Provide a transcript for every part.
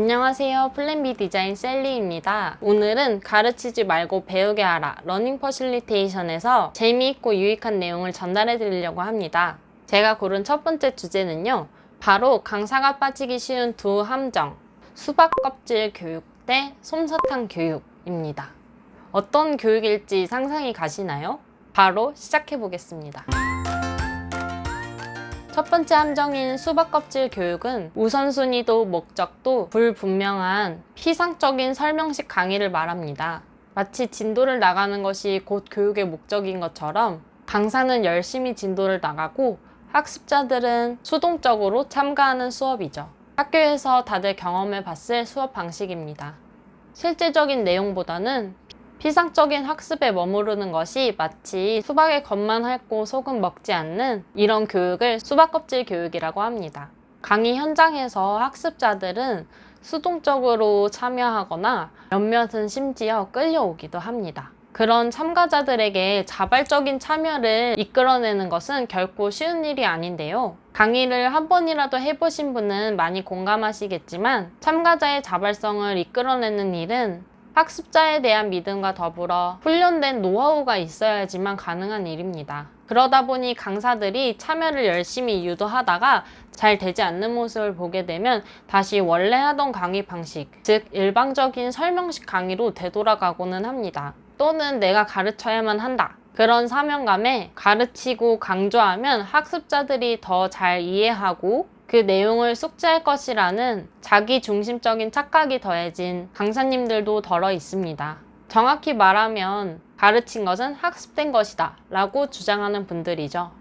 안녕하세요. 플랜B 디자인 셀리입니다. 오늘은 가르치지 말고 배우게 하라 러닝 퍼실리테이션에서 재미있고 유익한 내용을 전달해 드리려고 합니다. 제가 고른 첫 번째 주제는요. 바로 강사가 빠지기 쉬운 두 함정, 수박 껍질 교육 대 솜사탕 교육입니다. 어떤 교육일지 상상이 가시나요? 바로 시작해 보겠습니다. 첫 번째 함정인 수박 껍질 교육은 우선순위도 목적도 불분명한 피상적인 설명식 강의를 말합니다. 마치 진도를 나가는 것이 곧 교육의 목적인 것처럼 강사는 열심히 진도를 나가고 학습자들은 수동적으로 참가하는 수업이죠. 학교에서 다들 경험해 봤을 수업 방식입니다. 실제적인 내용보다는 피상적인 학습에 머무르는 것이 마치 수박의 겉만 핥고 속은 먹지 않는 이런 교육을 수박 껍질 교육이라고 합니다. 강의 현장에서 학습자들은 수동적으로 참여하거나 몇몇은 심지어 끌려오기도 합니다. 그런 참가자들에게 자발적인 참여를 이끌어내는 것은 결코 쉬운 일이 아닌데요. 강의를 한 번이라도 해보신 분은 많이 공감하시겠지만 참가자의 자발성을 이끌어내는 일은 학습자에 대한 믿음과 더불어 훈련된 노하우가 있어야지만 가능한 일입니다. 그러다 보니 강사들이 참여를 열심히 유도하다가 잘 되지 않는 모습을 보게 되면 다시 원래 하던 강의 방식, 즉 일방적인 설명식 강의로 되돌아가고는 합니다. 또는 내가 가르쳐야만 한다. 그런 사명감에 가르치고 강조하면 학습자들이 더 잘 이해하고 그 내용을 숙지할 것이라는 자기중심적인 착각이 더해진 강사님들도 덜어 있습니다. 정확히 말하면 가르친 것은 학습된 것이다 라고 주장하는 분들이죠.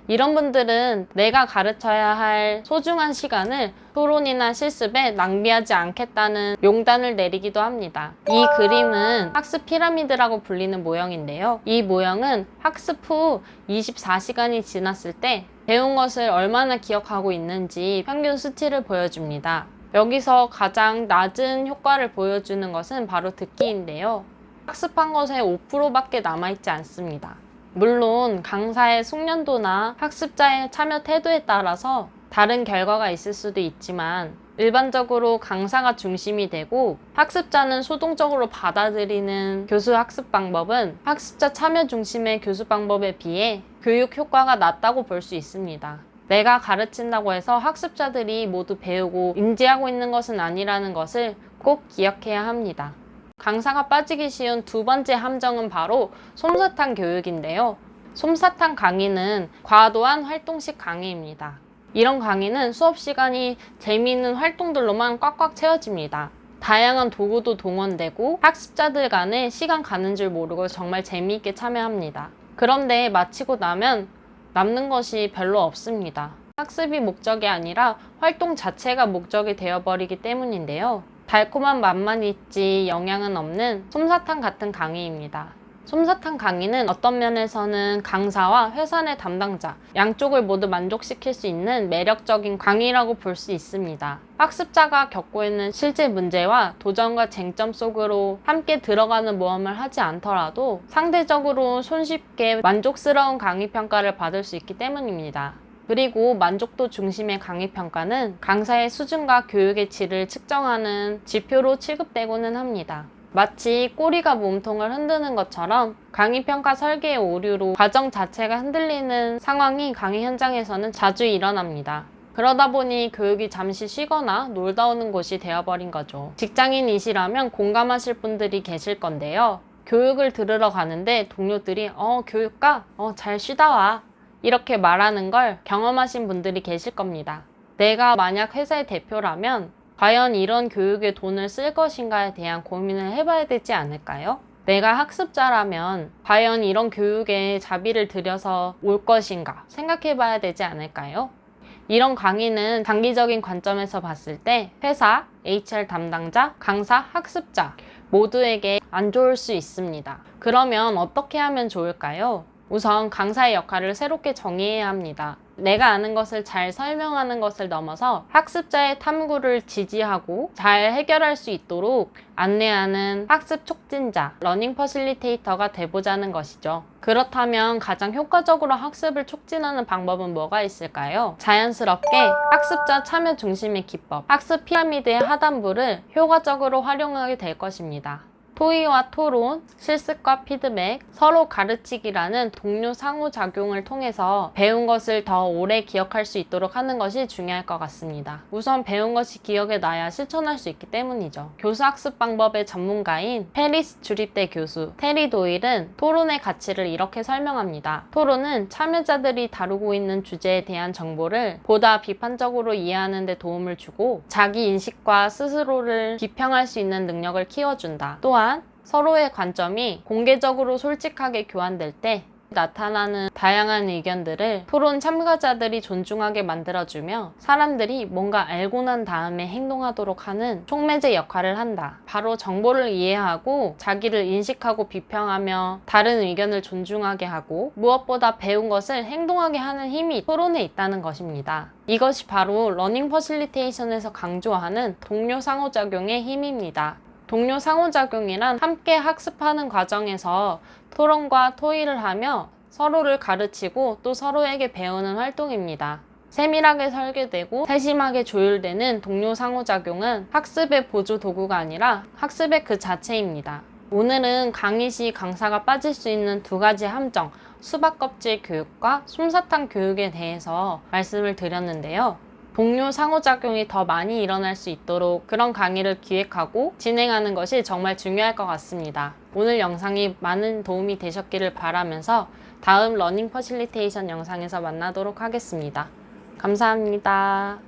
이런 분들은 내가 가르쳐야 할 소중한 시간을 토론이나 실습에 낭비하지 않겠다는 용단을 내리기도 합니다. 이 그림은 학습 피라미드라고 불리는 모형인데요. 이 모형은 학습 후 24시간이 지났을 때 배운 것을 얼마나 기억하고 있는지 평균 수치를 보여줍니다. 여기서 가장 낮은 효과를 보여주는 것은 바로 듣기인데요. 학습한 것의 5%밖에 남아있지 않습니다. 물론 강사의 숙련도나 학습자의 참여 태도에 따라서 다른 결과가 있을 수도 있지만 일반적으로 강사가 중심이 되고 학습자는 수동적으로 받아들이는 교수 학습 방법은 학습자 참여 중심의 교수 방법에 비해 교육 효과가 낮다고 볼 수 있습니다. 내가 가르친다고 해서 학습자들이 모두 배우고 인지하고 있는 것은 아니라는 것을 꼭 기억해야 합니다. 강사가 빠지기 쉬운 두 번째 함정은 바로 솜사탕 교육인데요. 솜사탕 강의는 과도한 활동식 강의입니다. 이런 강의는 수업 시간이 재미있는 활동들로만 꽉꽉 채워집니다. 다양한 도구도 동원되고 학습자들 간에 시간 가는 줄 모르고 정말 재미있게 참여합니다. 그런데 마치고 나면 남는 것이 별로 없습니다. 학습이 목적이 아니라 활동 자체가 목적이 되어버리기 때문인데요. 달콤한 맛만 있지 영양은 없는 솜사탕 같은 강의입니다. 솜사탕 강의는 어떤 면에서는 강사와 회사 내 담당자 양쪽을 모두 만족시킬 수 있는 매력적인 강의라고 볼 수 있습니다. 학습자가 겪고 있는 실제 문제와 도전과 쟁점 속으로 함께 들어가는 모험을 하지 않더라도 상대적으로 손쉽게 만족스러운 강의 평가를 받을 수 있기 때문입니다. 그리고 만족도 중심의 강의 평가는 강사의 수준과 교육의 질을 측정하는 지표로 취급되고는 합니다. 마치 꼬리가 몸통을 흔드는 것처럼 강의 평가 설계의 오류로 과정 자체가 흔들리는 상황이 강의 현장에서는 자주 일어납니다. 그러다 보니 교육이 잠시 쉬거나 놀다 오는 곳이 되어버린 거죠. 직장인이시라면 공감하실 분들이 계실 건데요. 교육을 들으러 가는데 동료들이 교육가? 잘 쉬다 와. 이렇게 말하는 걸 경험하신 분들이 계실 겁니다. 내가 만약 회사의 대표라면 과연 이런 교육에 돈을 쓸 것인가에 대한 고민을 해봐야 되지 않을까요? 내가 학습자라면 과연 이런 교육에 자비를 들여서 올 것인가 생각해봐야 되지 않을까요? 이런 강의는 장기적인 관점에서 봤을 때 회사, HR 담당자, 강사, 학습자 모두에게 안 좋을 수 있습니다. 그러면 어떻게 하면 좋을까요? 우선 강사의 역할을 새롭게 정의해야 합니다. 내가 아는 것을 잘 설명하는 것을 넘어서 학습자의 탐구를 지지하고 잘 해결할 수 있도록 안내하는 학습 촉진자, 러닝 퍼실리테이터가 돼보자는 것이죠. 그렇다면 가장 효과적으로 학습을 촉진하는 방법은 뭐가 있을까요? 자연스럽게 학습자 참여 중심의 기법, 학습 피라미드의 하단부를 효과적으로 활용하게 될 것입니다. 토의와 토론, 실습과 피드백, 서로 가르치기라는 동료 상호작용을 통해서 배운 것을 더 오래 기억할 수 있도록 하는 것이 중요할 것 같습니다. 우선 배운 것이 기억에 나야 실천할 수 있기 때문이죠. 교수 학습 방법의 전문가인 페리스 주립대 교수 테리 도일은 토론의 가치를 이렇게 설명합니다. 토론은 참여자들이 다루고 있는 주제에 대한 정보를 보다 비판적으로 이해하는 데 도움을 주고 자기 인식과 스스로를 비평할 수 있는 능력을 키워준다. 또한 서로의 관점이 공개적으로 솔직하게 교환될 때 나타나는 다양한 의견들을 토론 참가자들이 존중하게 만들어주며 사람들이 뭔가 알고 난 다음에 행동하도록 하는 촉매제 역할을 한다. 바로 정보를 이해하고 자기를 인식하고 비평하며 다른 의견을 존중하게 하고 무엇보다 배운 것을 행동하게 하는 힘이 토론에 있다는 것입니다. 이것이 바로 러닝 퍼실리테이션에서 강조하는 동료 상호작용의 힘입니다. 동료 상호작용이란 함께 학습하는 과정에서 토론과 토의를 하며 서로를 가르치고 또 서로에게 배우는 활동입니다. 세밀하게 설계되고 세심하게 조율되는 동료 상호작용은 학습의 보조 도구가 아니라 학습의 그 자체입니다. 오늘은 강의 시 강사가 빠질 수 있는 두 가지 함정, 수박 껍질 교육과 솜사탕 교육에 대해서 말씀을 드렸는데요. 동료 상호작용이 더 많이 일어날 수 있도록 그런 강의를 기획하고 진행하는 것이 정말 중요할 것 같습니다. 오늘 영상이 많은 도움이 되셨기를 바라면서 다음 러닝 퍼실리테이션 영상에서 만나도록 하겠습니다. 감사합니다.